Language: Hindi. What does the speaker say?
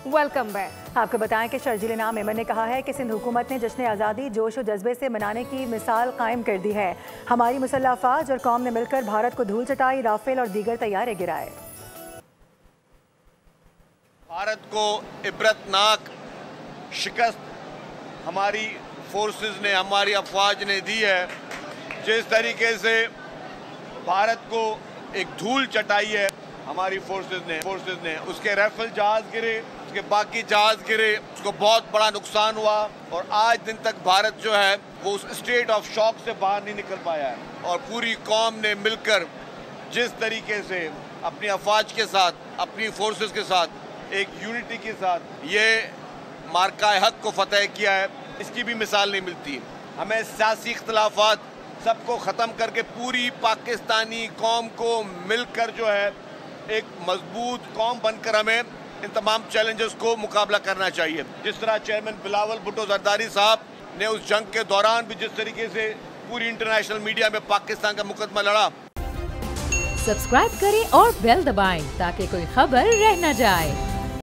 Welcome back. आपको बताएं कि शर्जील इनाम मेमन ने कहा है कि सिंध हुकूमत ने जश्न आज़ादी जोश और जज्बे से मनाने की मिसाल कायम कर दी है। हमारी मुसल्लह अफवाज और कौम ने मिलकर भारत को धूल चटाई, राफेल और दीगर तैयारे गिराए। भारत को इबरतनाक शिकस्त हमारी फोर्सेस ने, हमारी अफवाज ने दी है। जिस तरीके से भारत को एक धूल चटाई है हमारी फोर्सेस ने उसके राइफल जहाज गिरे, उसके बाकी जहाज गिरे, उसको बहुत बड़ा नुकसान हुआ और आज दिन तक भारत जो है वो उस स्टेट ऑफ शॉक से बाहर नहीं निकल पाया है। और पूरी कौम ने मिलकर जिस तरीके से अपनी अफवाज के साथ, अपनी फोर्सेस के साथ, एक यूनिटी के साथ ये मार्का हक को फतह किया है, इसकी भी मिसाल नहीं मिलती। हमें सियासी इख्तलाफात सबको ख़त्म करके पूरी पाकिस्तानी कौम को मिलकर जो है एक मजबूत कौम बनकर हमें इन तमाम चैलेंजेस को मुकाबला करना चाहिए। जिस तरह चेयरमैन बिलावल भुट्टो जरदारी साहब ने उस जंग के दौरान भी जिस तरीके से पूरी इंटरनेशनल मीडिया में पाकिस्तान का मुकदमा लड़ा। सब्सक्राइब करें और बेल दबाएं ताकि कोई खबर रह न जाए।